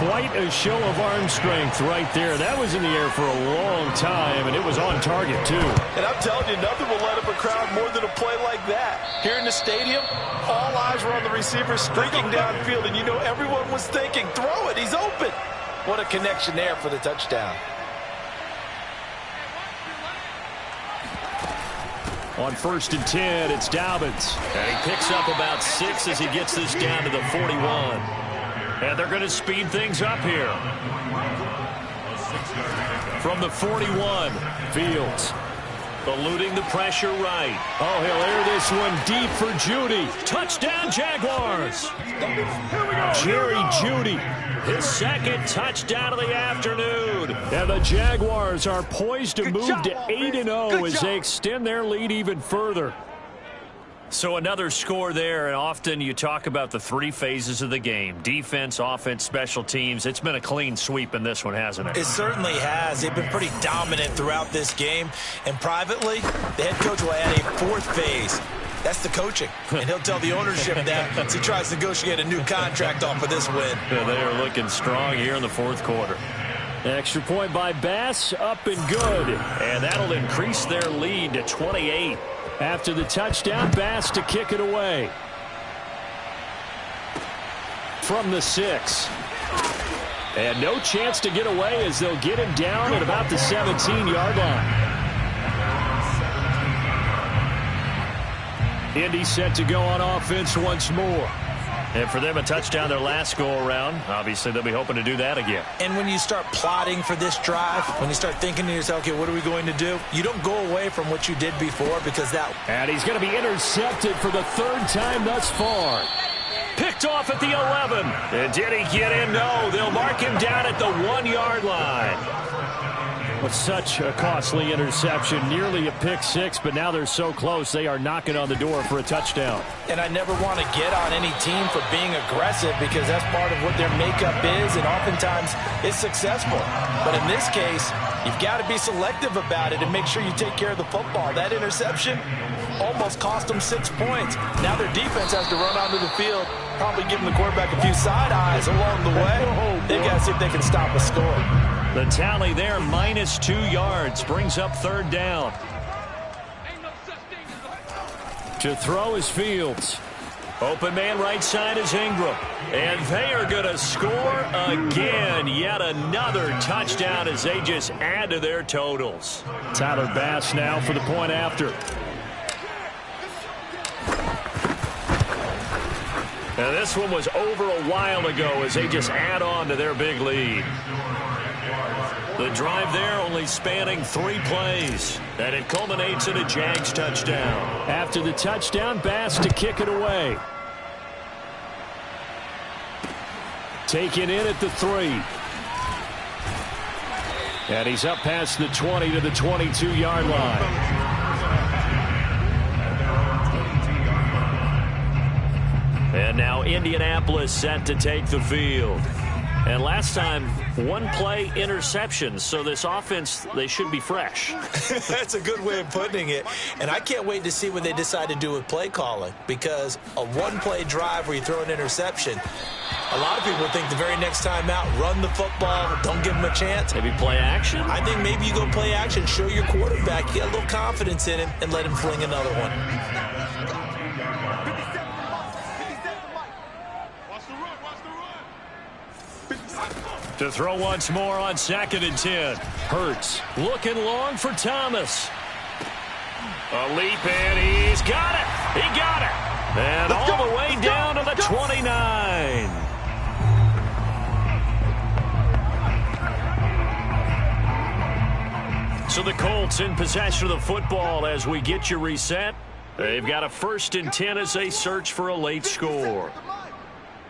Quite a show of arm strength right there. That was in the air for a long time, and it was on target, too. And I'm telling you, nothing will light up a crowd more than a play like that. Here in the stadium, all eyes were on the receiver streaking downfield, and you know everyone was thinking, throw it, he's open. What a connection there for the touchdown. On 1st and 10, it's Dobbins. And he picks up about 6 as he gets this down to the 41. And they're going to speed things up here. From the 41, Fields. Eluding the pressure right. Oh, he'll air this one deep for Judy. Touchdown, Jaguars. Jerry Judy, his 2nd touchdown of the afternoon. And the Jaguars are poised to move to 8-0 as they extend their lead even further. So another score there, and often you talk about the 3 phases of the game. Defense, offense, special teams. It's been a clean sweep in this one, hasn't it? It certainly has. They've been pretty dominant throughout this game. And privately, the head coach will add a 4th phase. That's the coaching. And he'll tell the ownership that as he tries to negotiate a new contract off of this win. Yeah, they are looking strong here in the 4th quarter. Extra point by Bass, up and good. And that'll increase their lead to 28. After the touchdown, Bass to kick it away. From the 6. And no chance to get away as they'll get him down at about the 17-yard line. Indy set to go on offense once more. And for them, a touchdown their last go-around. Obviously, they'll be hoping to do that again. And when you start plotting for this drive, when you start thinking to yourself, okay, what are we going to do? You don't go away from what you did before because that... And he's going to be intercepted for the 3rd time thus far. Picked off at the 11. And did he get in? No, they'll mark him down at the 1-yard line. With such a costly interception, nearly a pick-6, but now they're so close they are knocking on the door for a touchdown. And I never want to get on any team for being aggressive because that's part of what their makeup is, and oftentimes it's successful. But in this case, you've got to be selective about it and make sure you take care of the football. That interception almost cost them 6 points. Now their defense has to run onto the field, probably giving the quarterback a few side eyes along the way. They've got to see if they can stop a score. The tally there, -2 yards, brings up 3rd down. To throw is Fields. Open man right side is Ingram. And they are going to score again. Yet another touchdown as they just add to their totals. Tyler Bass now for the point after. And this one was over a while ago as they just add on to their big lead. The drive there only spanning 3 plays. And it culminates in a Jags touchdown. After the touchdown, Bass to kick it away. Taken in at the 3. And he's up past the 20 to the 22-yard line. And now Indianapolis set to take the field. And last time, 1-play interceptions. So this offense, they should be fresh. That's a good way of putting it. And I can't wait to see what they decide to do with play calling. Because a 1-play drive where you throw an interception, a lot of people think the very next time out, run the football, don't give them a chance. Maybe play action? I think maybe you go play action, show your quarterback, get a little confidence in him, and let him fling another one. To throw once more on 2nd and 10. Hurts looking long for Thomas. A leap in. He's got it. He got it. And all the way down to the 29. So the Colts in possession of the football as we get you reset. They've got a 1st and 10 as they search for a late score.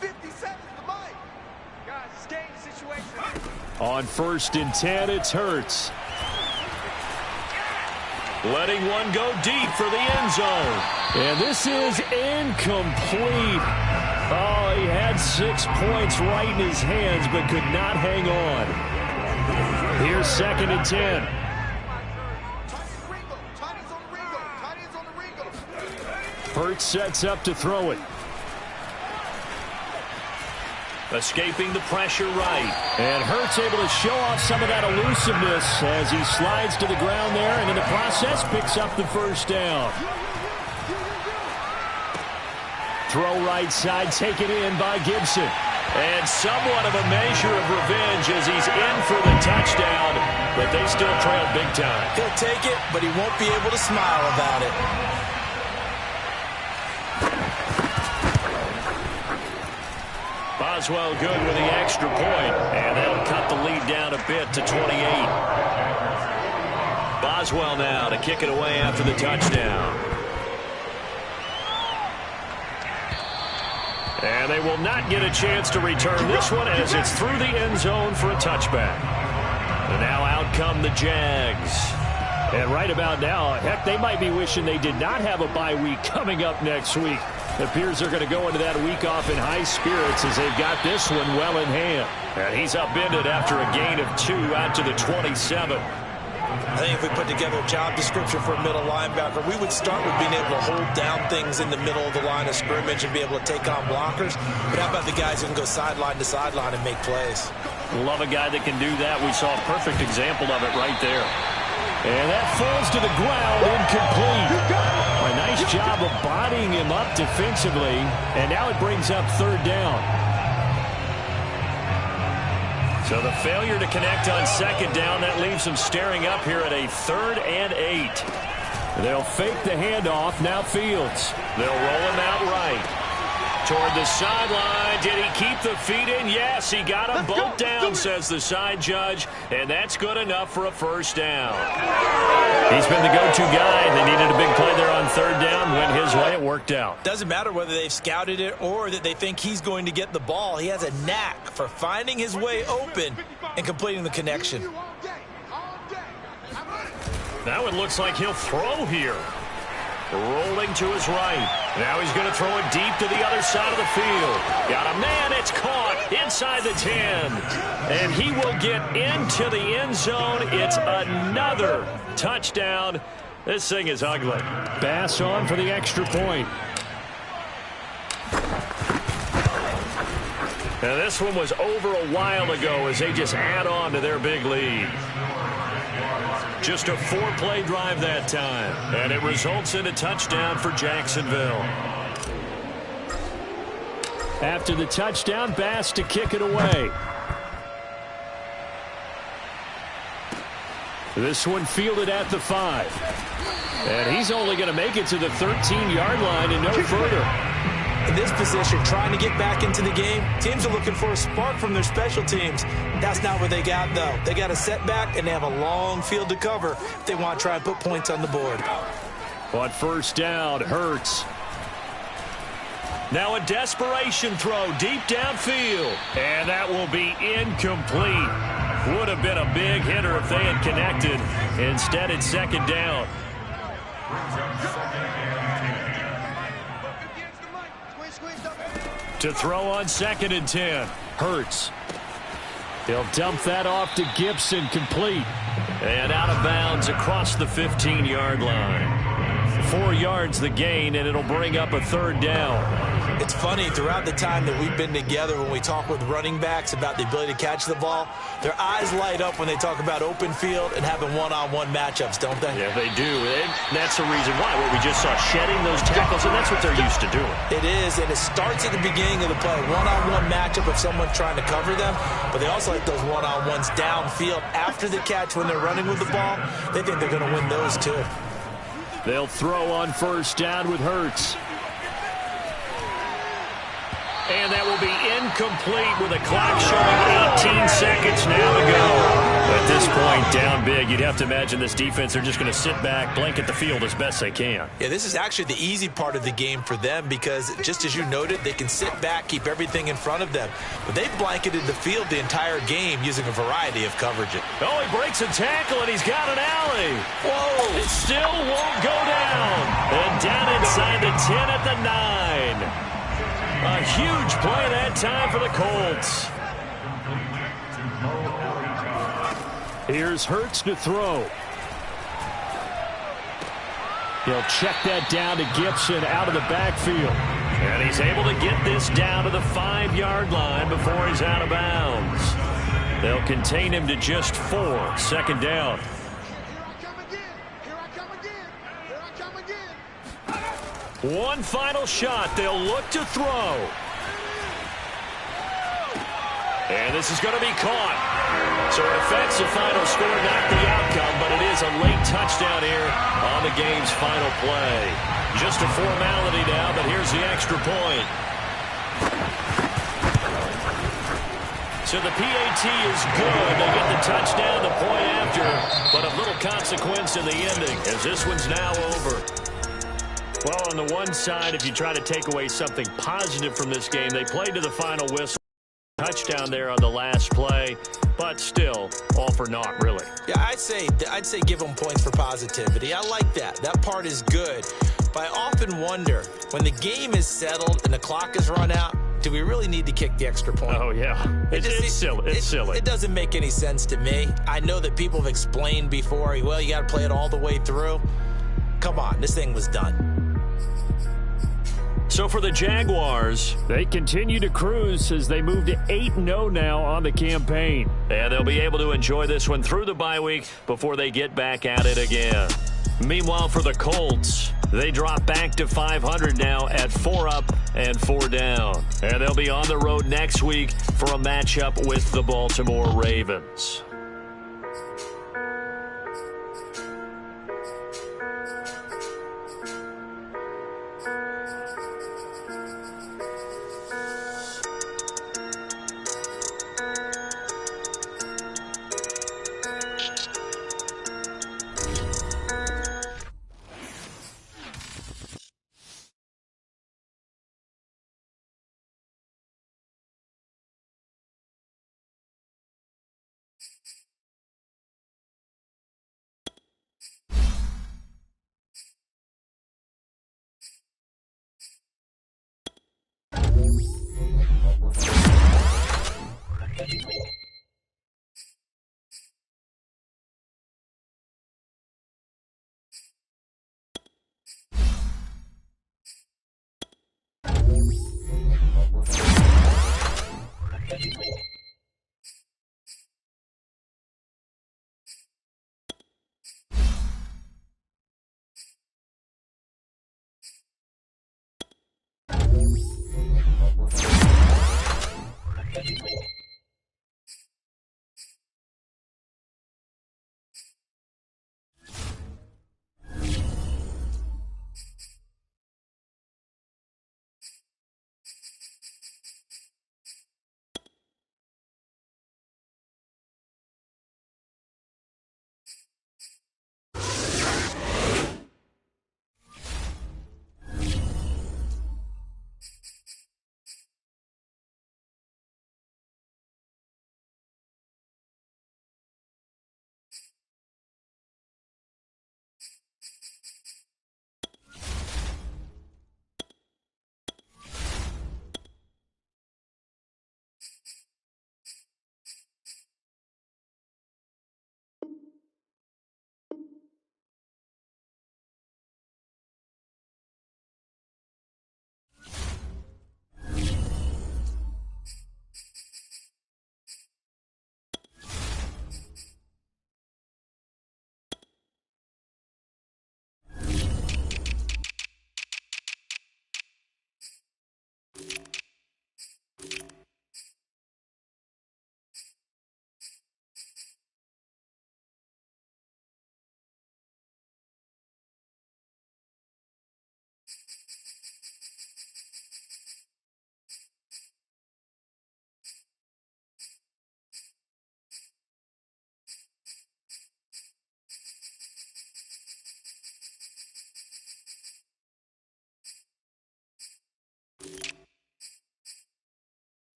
57 the mic. Guys, stay in the situation. On 1st and 10, it's Hurts. Letting one go deep for the end zone. And this is incomplete. Oh, he had 6 points right in his hands, but could not hang on. Here's 2nd and 10. Hurts sets up to throw it. Escaping the pressure right. And Hurts able to show off some of that elusiveness as he slides to the ground there, and in the process picks up the 1st down. Throw right side, taken in by Gibson. And somewhat of a measure of revenge as he's in for the touchdown, but they still trail big time. He'll take it, but he won't be able to smile about it. Boswell good with the extra point, and that'll cut the lead down a bit to 28. Boswell now to kick it away after the touchdown. And they will not get a chance to return this one as it's through the end zone for a touchback. And now out come the Jags. And right about now, heck, they might be wishing they did not have a bye week coming up next week. It appears they're going to go into that week off in high spirits as they've got this one well in hand. And he's upended after a gain of 2 out to the 27. I think if we put together a job description for a middle linebacker, we would start with being able to hold down things in the middle of the line of scrimmage and be able to take on blockers. But how about the guys who can go sideline to sideline and make plays? Love a guy that can do that. We saw a perfect example of it right there. And that falls to the ground, incomplete. A nice job of bodying him up defensively, and now it brings up 3rd down. So the failure to connect on 2nd down, that leaves them staring up here at a 3rd and 8. They'll fake the handoff, now Fields. They'll roll him out right. Toward the sideline. Did he keep the feet in? Yes, he got them both down, says the side judge, and that's good enough for a 1st down. He's been the go-to guy. They needed a big play there on 3rd down. Went his way. It worked out. Doesn't matter whether they've scouted it or that they think he's going to get the ball. He has a knack for finding his way open and completing the connection. Now it looks like he'll throw here. Rolling to his right. Now he's going to throw it deep to the other side of the field. Got a man. It's caught inside the 10. And he will get into the end zone. It's another touchdown. This thing is ugly. Bass on for the extra point. Now this one was over a while ago as they just add on to their big lead. Just a 4-play drive that time, and it results in a touchdown for Jacksonville. After the touchdown, Bass to kick it away. This one fielded at the 5. And he's only going to make it to the 13-yard line and no further. In this position, trying to get back into the game, teams are looking for a spark from their special teams. That's not what they got, though. They got a setback, and they have a long field to cover if they want to try and put points on the board. On 1st down, Hurts. Now a desperation throw deep downfield. And that will be incomplete. Would have been a big hitter if they had connected. Instead, it's 2nd down. To throw on 2nd and 10. Hurts. He'll dump that off to Gibson, complete. And out of bounds across the 15-yard line. 4 yards the gain, and it'll bring up a 3rd down. It's funny, throughout the time that we've been together, when we talk with running backs about the ability to catch the ball, their eyes light up when they talk about open field and having one-on-one matchups, don't they? Yeah, they do. And that's the reason why. Where we just saw shedding those tackles, and that's what they're used to doing. It is, and it starts at the beginning of the play. One-on-one matchup if someone's trying to cover them, but they also like those one-on-ones downfield after the catch when they're running with the ball. They think they're going to win those, too. They'll throw on 1st down with Hurts. And that will be incomplete with a clock showing 18 seconds now to go. At this point, down big, you'd have to imagine this defense are just going to sit back, blanket the field as best they can. Yeah, this is actually the easy part of the game for them because, just as you noted, they can sit back, keep everything in front of them. But they've blanketed the field the entire game using a variety of coverages. Oh, he breaks a tackle, and he's got an alley. Whoa. It still won't go down. And down inside the 10 at the 9. A huge play that time for the Colts. Here's Hurts to throw. He'll check that down to Gibson out of the backfield. And he's able to get this down to the 5-yard line before he's out of bounds. They'll contain him to just 4. Second down. One final shot. They'll look to throw. And this is going to be caught. So it affects the final score, not the outcome, but it is a late touchdown here on the game's final play. Just a formality now, but here's the extra point. So the PAT is good. They get the touchdown, the point after, but of little consequence in the ending as this one's now over. Well, on the one side, if you try to take away something positive from this game, they played to the final whistle. Touchdown there on the last play, but still, all for naught, really. Yeah, I'd say give them points for positivity. I like that. That part is good. But I often wonder, when the game is settled and the clock is run out, do we really need to kick the extra point? Oh, yeah. It's silly. It's silly. It doesn't make any sense to me. I know that people have explained before, well, you got to play it all the way through. Come on, this thing was done. So for the Jaguars, they continue to cruise as they move to 8-0 now on the campaign. And they'll be able to enjoy this one through the bye week before they get back at it again. Meanwhile, for the Colts, they drop back to 500 now at 4 up and 4 down. And they'll be on the road next week for a matchup with the Baltimore Ravens.